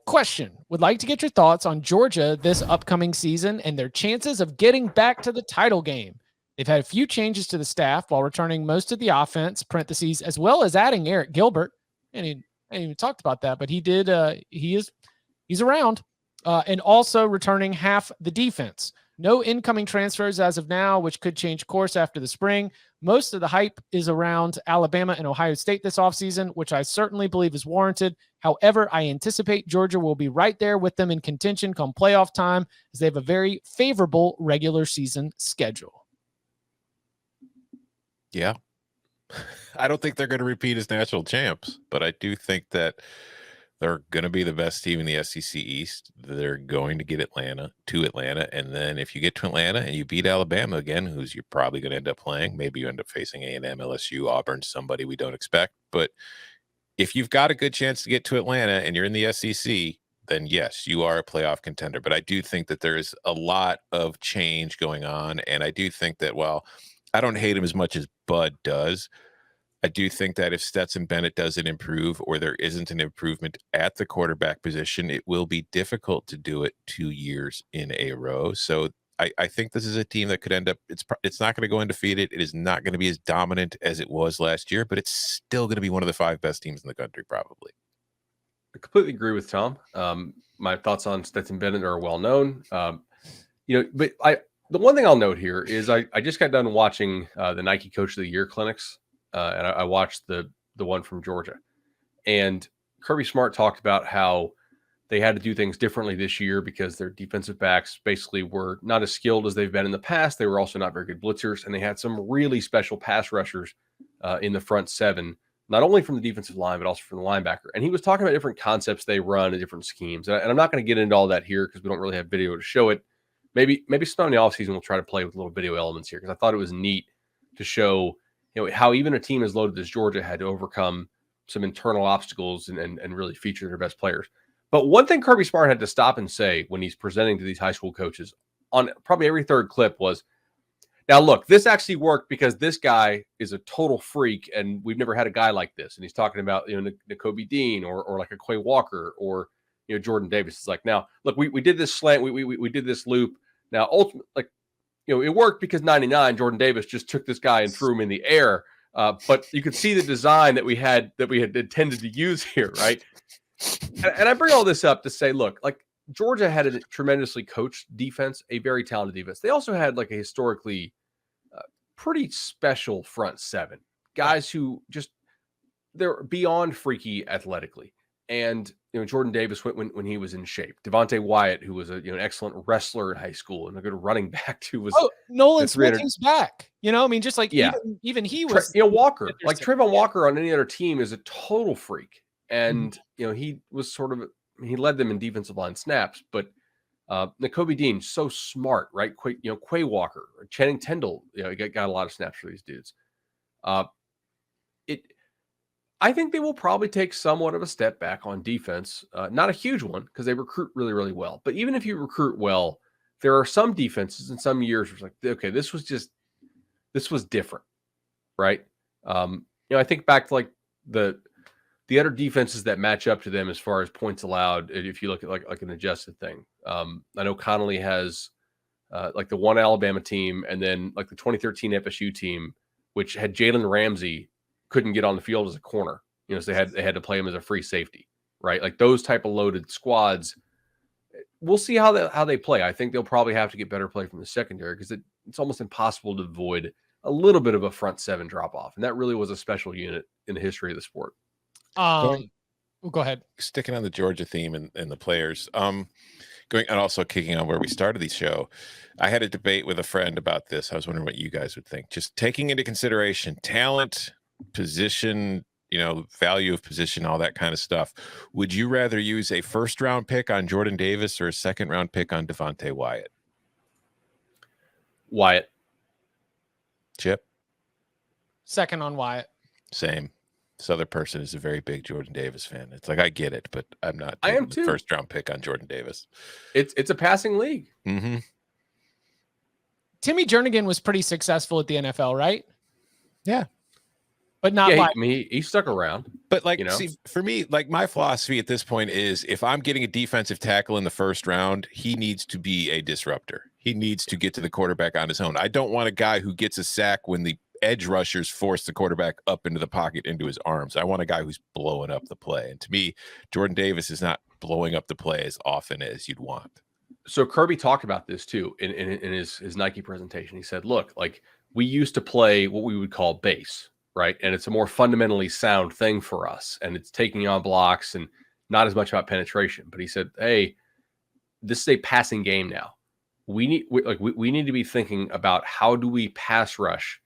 Question. Would like to get your thoughts on Georgia this upcoming season and their chances of getting back to the title game. They've had a few changes to the staff while returning most of the offense, parentheses, as well as adding Eric Gilbert. And he ain't even talked about that, but he did. He's around, and also returning half the defense. No incoming transfers as of now, which could change course after the spring. Most of the hype is around Alabama and Ohio State this offseason, which I certainly believe is warranted. However, I anticipate Georgia will be right there with them in contention come playoff time, as they have a very favorable regular season schedule. Yeah. I don't think they're going to repeat as national champs, but I do think that they're going to be the best team in the SEC East. They're going to get Atlanta, and then if you get to Atlanta and you beat Alabama again, who's you're probably going to end up playing, maybe you end up facing A&M, LSU, Auburn, somebody we don't expect. But if you've got a good chance to get to Atlanta and you're in the SEC, then yes, you are a playoff contender. But I do think that there is a lot of change going on, and I do think that while I don't hate him as much as Bud does, I do think that if Stetson Bennett doesn't improve or there isn't an improvement at the quarterback position, it will be difficult to do it 2 years in a row. So I think this is a team that could end up, it's not going to go undefeated. It is not going to be as dominant as it was last year, but it's still going to be one of the 5 best teams in the country, probably. I completely agree with Tom. My thoughts on Stetson Bennett are well known. But the one thing I'll note here is I just got done watching the Nike Coach of the Year clinics. And I watched the one from Georgia, and Kirby Smart talked about how they had to do things differently this year because their defensive backs basically were not as skilled as they've been in the past. They were also not very good blitzers, and they had some really special pass rushers in the front 7, not only from the defensive line, but also from the linebacker. And he was talking about different concepts they run and different schemes. And I'm not going to get into all that here because we don't really have video to show it. Maybe sometime in the offseason we'll try to play with little video elements here because I thought it was neat to show how even a team as loaded as Georgia had to overcome some internal obstacles and really feature their best players. But one thing Kirby Smart had to stop and say when he's presenting to these high school coaches on probably every third clip was, now look, this actually worked because this guy is a total freak and we've never had a guy like this. And he's talking about, Nakobe Dean or like a Quay Walker or, Jordan Davis. It's like, now look, we did this slant. We did this loop. Now, ultimately, it worked because 99 Jordan Davis just took this guy and threw him in the air. But you could see the design that we had intended to use here, right? And I bring all this up to say, look, like Georgia had a tremendously coached defense, a very talented defense. They also had like a historically pretty special front 7, guys who just they're beyond freaky athletically. And Jordan Davis when he was in shape. Devontae Wyatt, who was an excellent wrestler in high school and a good running back too, was Nolan Smith is back. Just like even he was. Walker, like Trayvon Walker on any other team is a total freak, and he was he led them in defensive line snaps. But Nakobe Dean, so smart, right? Quay Walker, Channing Tindall, got a lot of snaps for these dudes. I think they will probably take somewhat of a step back on defense. Not a huge one because they recruit really, really well. But even if you recruit well, there are some defenses in some years where it's like, okay, this was different, right? I think back to like the other defenses that match up to them as far as points allowed. If you look at like an adjusted thing, I know Connolly has like the one Alabama team, and then like the 2013 FSU team, which had Jalen Ramsey couldn't get on the field as a corner, so they had to play him as a free safety, right? Like those type of loaded squads. We'll see how they play. I think they'll probably have to get better play from the secondary because it's almost impossible to avoid a little bit of a front 7 drop off, and that really was a special unit in the history of the sport. Go ahead. Sticking on the Georgia theme and the players, going and also kicking on where we started the show. I had a debate with a friend about this. I was wondering what you guys would think. Just taking into consideration talent, position, value of position, all that kind of stuff. Would you rather use a first-round pick on Jordan Davis or a second-round pick on Devontae Wyatt? Wyatt. Chip? Second on Wyatt. Same. This other person is a very big Jordan Davis fan. It's like, I get it, but I'm not. I am too. First-round pick on Jordan Davis. It's a passing league. Mm-hmm. Timmy Jernigan was pretty successful at the NFL, right? Yeah. but not Yeah, by. I mean, he stuck around. But like, You know? see, for me, like my philosophy at this point is if I'm getting a defensive tackle in the first round, he needs to be a disruptor. He needs to get to the quarterback on his own. I don't want a guy who gets a sack when the edge rushers force the quarterback up into the pocket into his arms. I want a guy who's blowing up the play. And to me, Jordan Davis is not blowing up the play as often as you'd want. So Kirby talked about this too in his Nike presentation. He said, look, like we used to play what we would call base, right? And it's a more fundamentally sound thing for us. And it's taking on blocks and not as much about penetration. But he said, hey, this is a passing game now. We need to be thinking about how do we pass rush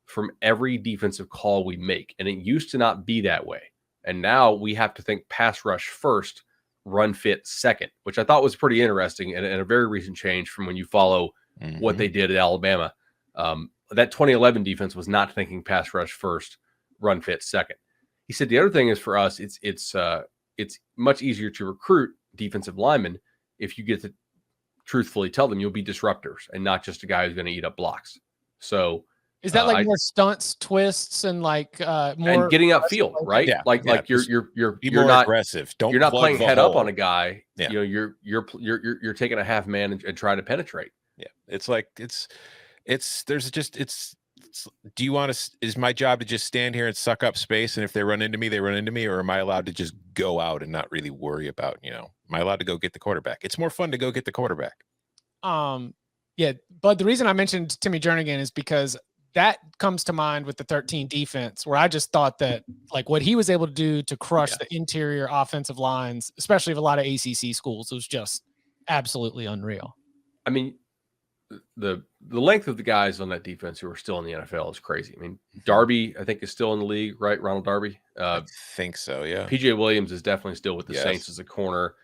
from every defensive call we make. And it used to not be that way. And now we have to think pass rush first, run fit second, which I thought was pretty interesting and a very recent change from when you follow what they did at Alabama. That 2011 defense was not thinking pass rush first, run fit second. He said the other thing is for us, it's much easier to recruit defensive linemen if you get to truthfully tell them you'll be disruptors and not just a guy who's going to eat up blocks. So Is that like more stunts, twists, and like more and getting upfield, right? Yeah, like you're more not aggressive. You're not playing head up on a guy. Yeah. You know, you're taking a half man and trying to penetrate. Yeah, it's like do you want to? Is my job to just stand here and suck up space, and if they run into me, they run into me, or am I allowed to just go out and not really worry about? Am I allowed to go get the quarterback? It's more fun to go get the quarterback. Yeah, but the reason I mentioned Timmy Jernigan is because that comes to mind with the 13 defense, where I just thought that like what he was able to do to crush the interior offensive lines, especially of a lot of ACC schools, was just absolutely unreal. I mean, the length of the guys on that defense who are still in the NFL is crazy. I mean, Darby, I think, is still in the league, right? Ronald Darby. I think so. Yeah. PJ Williams is definitely still with the Saints as a corner.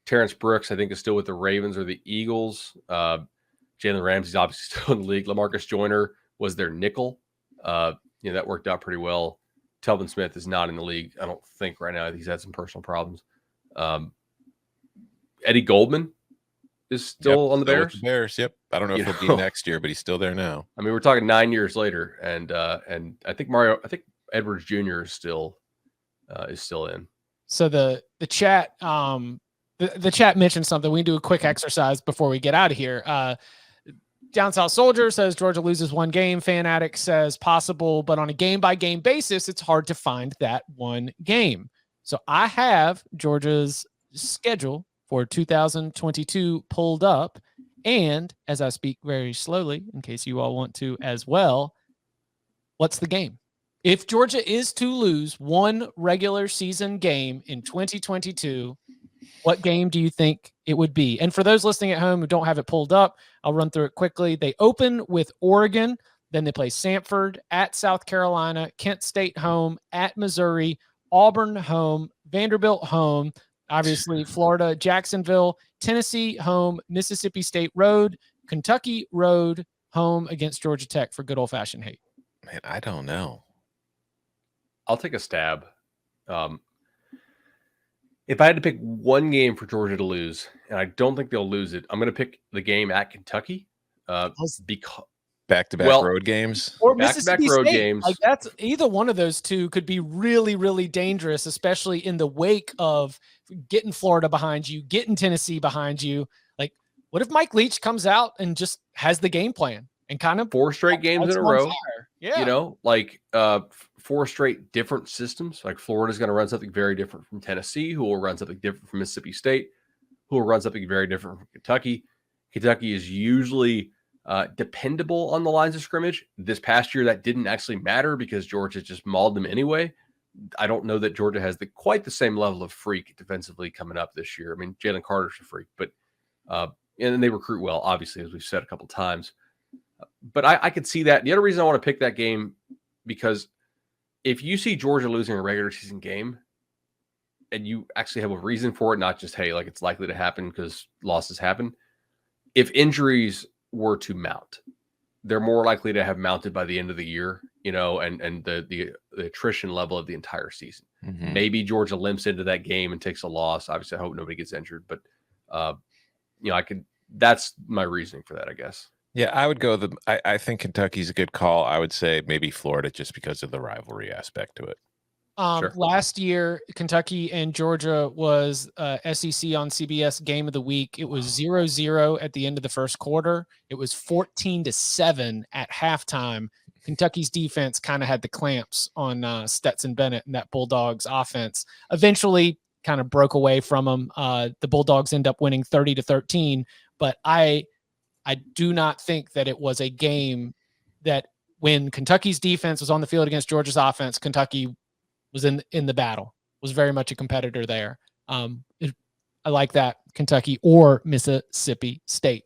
Terrence Brooks, I think, is still with the Ravens or the Eagles. Jalen Ramsey's obviously still in the league. LaMarcus Joyner was their nickel. That worked out pretty well. Telvin Smith is not in the league, I don't think, right now. He's had some personal problems. Eddie Goldman is still on the Bears. The Bears, yep. I don't know if he'll be next year, but he's still there now. I mean, we're talking 9 years later, and I think Edwards Jr. is still in. So the chat the chat mentioned something. We can do a quick exercise before we get out of here. Down South Soldier says Georgia loses one game. Fan Addict says possible, but on a game-by-game basis, it's hard to find that one game. So I have Georgia's schedule for 2022 pulled up. And as I speak very slowly, in case you all want to as well, what's the game? If Georgia is to lose one regular season game in 2022, what game do you think it would be? And for those listening at home who don't have it pulled up, I'll run through it quickly. They open with Oregon, then they play Samford, at South Carolina, Kent State home, at Missouri, Auburn home, Vanderbilt home, obviously Florida, Jacksonville, Tennessee home, Mississippi State road, Kentucky road, home against Georgia Tech for good old-fashioned hate. Man, I don't know. I'll take a stab. If I had to pick one game for Georgia to lose, and I don't think they'll lose it, I'm going to pick the game at Kentucky. Because back-to-back road games or back-to-back Mississippi road State. games. Like that's either one of those two could be really, really dangerous, especially in the wake of getting Florida behind you, getting Tennessee behind you. Like, what if Mike Leach comes out and just has the game plan and kind of 4 straight games in a row? Yeah, 4 straight different systems. Like Florida's going to run something very different from Tennessee, who will run something different from Mississippi State, who will run something very different from Kentucky. Kentucky is usually dependable on the lines of scrimmage. This past year, that didn't actually matter because Georgia just mauled them anyway. I don't know that Georgia has quite the same level of freak defensively coming up this year. I mean, Jalen Carter's a freak, but and they recruit well, obviously, as we've said a couple times. But I could see that. The other reason I want to pick that game, because if you see Georgia losing a regular season game and you actually have a reason for it, not just, hey, like it's likely to happen because losses happen. If injuries were to mount, they're more likely to have mounted by the end of the year, and the attrition level of the entire season. Mm-hmm. Maybe Georgia limps into that game and takes a loss. Obviously, I hope nobody gets injured, but that's my reasoning for that, I guess. Yeah, I would go I think Kentucky's a good call. I would say maybe Florida just because of the rivalry aspect to it. Sure. Last year, Kentucky and Georgia was SEC on CBS game of the week. It was 0-0 at the end of the first quarter. It was 14-7 at halftime. Kentucky's defense kind of had the clamps on Stetson Bennett and that Bulldogs offense. Eventually, kind of broke away from them. The Bulldogs end up winning 30-13, but I do not think that it was a game that when Kentucky's defense was on the field against Georgia's offense, Kentucky was in the battle, was very much a competitor there. I like that, Kentucky or Mississippi State.